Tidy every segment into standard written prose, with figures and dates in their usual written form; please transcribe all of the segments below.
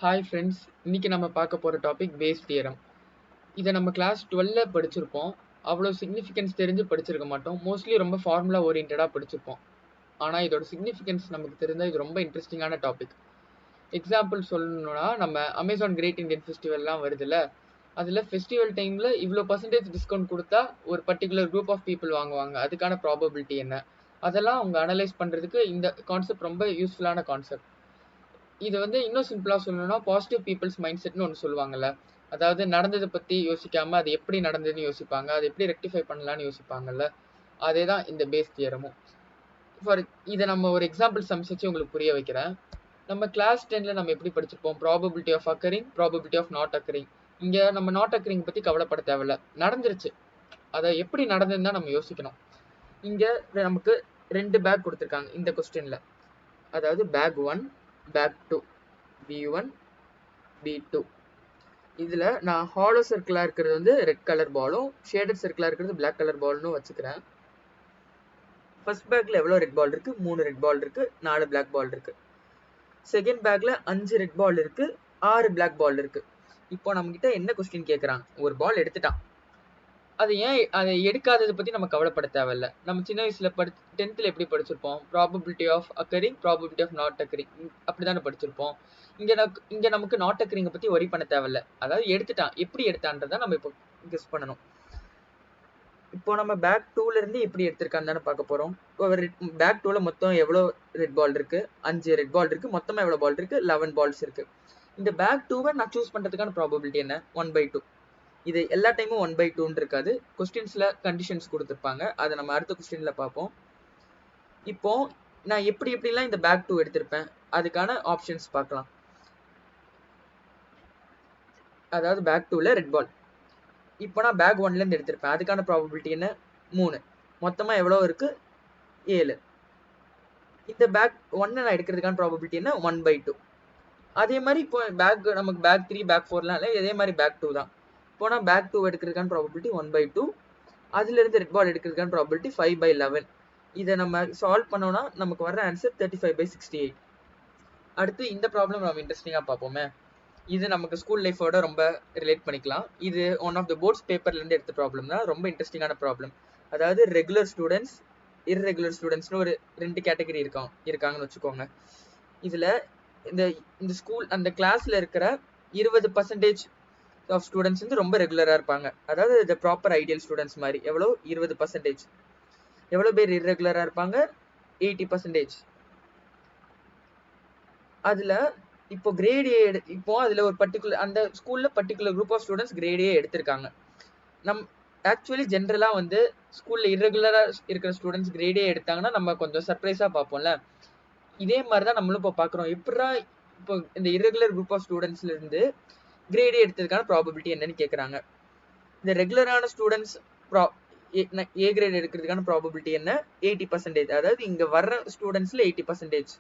Hi friends, இன்னைக்கு நம்ம பார்க்க போகிற டாபிக் பேஸ் தியரம். இதை நம்ம கிளாஸ் 12ல படிச்சிருப்போம். அவ்வளோ சிக்னிஃபிகன்ஸ் தெரிஞ்சு படிச்சிருக்க மாட்டோம். மோஸ்ட்லி ரொம்ப ஃபார்முலா ஓரியன்டாக படிச்சிருப்போம். ஆனால் இதோட சிக்னிஃபிகன்ஸ் நமக்கு தெரிந்தால் இது ரொம்ப இன்ட்ரெஸ்டிங்கான டாபிக். எக்ஸாம்பிள் சொல்லணும்னா, நம்ம அமேசான் கிரேட் இந்தியன் ஃபெஸ்டிவல்லாம் வருதுல்ல, அதில் ஃபெஸ்டிவல் டைமில் இவ்வளோ பர்சன்டேஜ் டிஸ்கவுண்ட் கொடுத்தா ஒரு பர்டிகுலர் குரூப் ஆஃப் பீப்புள் வாங்குவாங்க. அதுக்கான ப்ராபபிலிட்டி என்ன, அதெல்லாம் அவங்க அனலைஸ் பண்ணுறதுக்கு இந்த கான்செப்ட் ரொம்ப யூஸ்ஃபுல்லான கான்செப்ட். இது இன்னும் சிம்பிளா சொல்லணும்னா பாசிட்டிவ் பீப்புள்ஸ் மைண்ட் செட்னு ஒன்று சொல்லுவாங்கல்ல. அதாவது நடந்ததை பற்றி யோசிக்காம அது எப்படி நடந்ததுன்னு யோசிப்பாங்க, அதை எப்படி ரெக்டிஃபை பண்ணலான்னு யோசிப்பாங்கல்ல. அதே தான் இந்த பேஸ் தியரமும். ஃபார் இதை நம்ம ஒரு எக்ஸாம்பிள் சம்ஸ் வச்சு உங்களுக்கு புரிய வைக்கிறேன். நம்ம கிளாஸ் 10ல நம்ம எப்படி படிச்சிருப்போம், probability of occurring, probability of not occurring. இங்கே நம்ம நாட் அக்கரிங் பற்றி கவலைப்பட தேவையில்ல, நடந்துருச்சு. அதை எப்படி நடந்ததுன்னு தான் நம்ம யோசிக்கணும். இங்கே நமக்கு 2 பேக் கொடுத்துருக்காங்க இந்த கொஸ்டின்ல. அதாவது பேக் 1, பேக் 2, B1, B2. இதில் நான் ஹாலோ சர்க்கிளாக இருக்கிறது ரெட் கலர் பாலும், ஷேடட் சர்க்கிளாக இருக்கிறது பிளாக் கலர் பால்னு வச்சுக்கிறேன். ஃபர்ஸ்ட் பேக்கில் எவ்வளோ ரெட் பால் இருக்குது? 3 ரெட் பால் இருக்குது, 4 பிளாக் பால் இருக்குது. செகண்ட் பேக்கில் 5 ரெட் பால் இருக்குது, 6 பிளாக் பால் இருக்குது. இப்போ நம்மகிட்ட என்ன கொஸ்டின் கேட்குறாங்க? ஒரு பால் எடுத்துட்டான், அதை எடுக்காததை பற்றி நம்ம கவலைப்பட தேவையில்ல. நம்ம சின்ன வயசில் 10th எப்படி படிச்சிருப்போம்? Probability of occurring, probability of not occurring, அப்படி தானே படிச்சிருப்போம். இங்கே நமக்கு நாட் அக்கரிங்கை பற்றி ஒரி பண்ண தேவையில்ல. அதாவது எடுத்துட்டான், எப்படி எடுத்தான்றதை நம்ம இப்போ கெஸ் பண்ணணும். இப்போ நம்ம பேக் 2லேருந்து எப்படி எடுத்திருக்கான்னு தானே பார்க்க போகிறோம். பேக் 2ல் மொத்தம் எவ்வளோ ரெட் பால் இருக்குது? 5 ரெட் பால் இருக்குது. மொத்தமாக எவ்வளோ பால் இருக்குது? 11 பால்ஸ் இருக்குது. இந்த பேக் 2வை நான் சூஸ் பண்ணுறதுக்கான ப்ராபபிலிட்டி என்ன? 1/2. இது எல்லா டைமும் 1/2 இருக்காது. கொஸ்டின்ஸ்ல கண்டிஷன்ஸ் கொடுத்துருப்பாங்க, அதை நம்ம அடுத்த கொஸ்டின்ல பார்ப்போம். இப்போ நான் எப்படிலாம் இந்த பேக் 2 எடுத்திருப்பேன், அதுக்கான ஆப்ஷன்ஸ் பார்க்கலாம். அதாவது பேக் 2ல ரெட் பால் இப்போ நான் பேக் 1லேருந்து எடுத்திருப்பேன், அதுக்கான ப்ராபபிலிட்டி என்ன? 3. மொத்தமாக எவ்வளோ இருக்கு? 7. இந்த பேக் 1 நான் எடுக்கிறதுக்கான ப்ராபபிலிட்டி என்ன? 1/2. அதே மாதிரி இப்போ நமக்கு பேக் 3, பேக் 4லாம் இல்லை, இதே மாதிரி பேக் 2 தான். இப்போ நான் பேக் 2 எடுக்கிறதுக்கான ப்ராபபிலிட்டி 1/2. அதுலேருந்து ரெட் பால் எடுக்கிறதுக்கான ப்ராபபிலிட்டி 5/11. இதை நம்ம சால்வ் பண்ணோம்னா நமக்கு வர ஆன்சர் 35/68. அடுத்து இந்த ப்ராப்ளம் நம்ம இன்ட்ரெஸ்டிங்காக பார்ப்போமே. இது நமக்கு ஸ்கூல் லைஃபோட ரொம்ப ரிலேட் பண்ணிக்கலாம். இது ஒன் ஆஃப் த போர்ட்ஸ் பேப்பர்லேருந்து எடுத்த ப்ராப்ளம் தான், ரொம்ப இன்ட்ரெஸ்டிங்கான ப்ராப்ளம். அதாவது ரெகுலர் ஸ்டூடெண்ட்ஸ், இர்ரெகுலர் ஸ்டூடெண்ட்ஸ்னு ஒரு 2 கேட்டகரி இருக்காங்கன்னு வச்சுக்கோங்க. இதில் இந்த ஸ்கூல் அந்த கிளாஸில் இருக்கிற 20% ஆஃப் ஸ்டூடெண்ட்ஸ் ரொம்ப ரெகுலராக இருப்பாங்க. அதாவது இந்த ப்ராப்பர் ஐடியல் ஸ்டூடெண்ட்ஸ் மாதிரி. எவ்வளோ? 20%. எவ்வளோ பேர் இர்ரெகுலராக இருப்பாங்க? 80%. அதில் இப்போ கிரேட் ஏ இப்போ அதில் ஒரு பர்டிகுலர் அந்த ஸ்கூலில் particular group of students grade A எடுத்திருக்காங்க. ஆக்சுவலி ஜென்ரலாக ஸ்கூலில் இர்ரெகுலராக இருக்கிற ஸ்டூடெண்ட்ஸ் கிரேட் ஏ எடுத்தாங்கன்னா நம்ம கொஞ்சம் சர்ப்ரைஸாக பார்ப்போம்ல. இதே மாதிரி தான் நம்மளும் இப்போ பார்க்குறோம். எப்படா இப்போ இந்த இர்ரெகுலர் குரூப் ஆஃப் ஸ்டூடெண்ட்ஸ்லேருந்து கிரேட் ஏ எடுத்ததுக்கான ப்ராபபிலிட்டி என்னன்னு கேட்குறாங்க. இந்த ரெகுலரான ஸ்டூடெண்ட்ஸ் ஏ கிரேட் எடுக்கிறதுக்கான ப்ராபபிலிட்டி என்ன? 80%. அதாவது இங்கே வர்ற ஸ்டூடெண்ட்ஸில் 80%.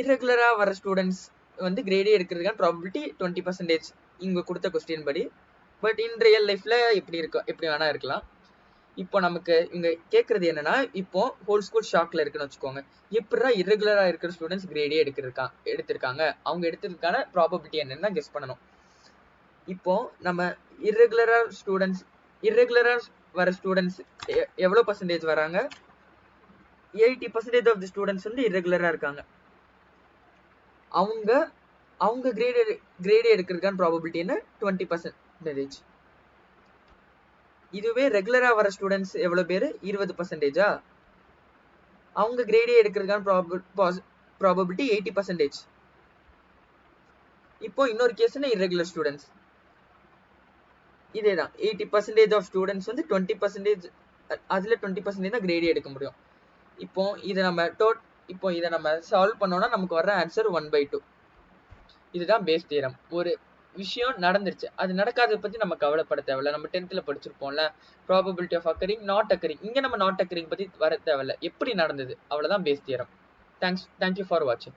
இர்ரெகுலராக வர ஸ்டூடெண்ட்ஸ் கிரேட் ஏ எடுக்கிறதுக்கான ப்ராபபிலிட்டி 20% இங்கே கொடுத்த கொஸ்டின் படி. பட் இன் ரியல் லைஃப்பில் எப்படி வேணா இருக்கலாம். இப்போ நமக்கு இங்கே கேட்குறது என்னன்னா, இப்போ ஹோல் ஸ்கூல் ஷாக்கில் இருக்குன்னு வச்சுக்கோங்க. எப்படா இர்ரெகுலராக இருக்கிற ஸ்டூடெண்ட்ஸ் கிரேட் ஏ எடுத்திருக்காங்க, அவங்க எடுத்ததுக்கான ப்ராபபிலிட்டி என்னன்னு தான் கெஸ் பண்ணணும். இப்போ நம்ம இர்ரெகுலரா வர ஸ்டூடெண்ட்ஸ் எவ்வளோ பர்சன்டேஜ் வராங்க? 80% ஆஃப் தி ஸ்டூடெண்ட்ஸ் இர்ரெகுலரா இருக்காங்க. அவங்க கிரேட் எடுக்கிறதுக்கான ப்ராபபிலிட்டி என்ன? 20%. இதுவே ரெகுலரா வர ஸ்டூடெண்ட்ஸ் எவ்வளோ பேர்? 20%. அவங்க கிரேட் எடுக்கிறதுக்கான ப்ராபபிலிட்டி 80%. இப்போ இன்னொரு கேஸ்னா இர்ரெகுலர் ஸ்டூடெண்ட்ஸ். இதே தான் 80% ஆஃப் ஸ்டூடெண்ட்ஸ் 20%, அதில் 20% தான் கிரேட் எடுக்க முடியும். இப்போ இதை நம்ம சால்வ் பண்ணோம்னா நமக்கு வர ஆன்சர் 1/2. இதுதான் பேஸ் தியரம். ஒரு விஷயம் நடந்துருச்சு, அது நடக்காததை பற்றி நம்ம கவலைப்பட தேவையில்ல. நம்ம 10th படிச்சிருப்போம்ல, probability of occurring, not occurring. இங்கே நம்ம நாட் அக்கரிங் பற்றி வர தேவையில்ல, எப்படி நடந்தது, அவ்வளோதான் பேஸ் தியரம். தேங்க்யூ ஃபார் வாட்சிங்.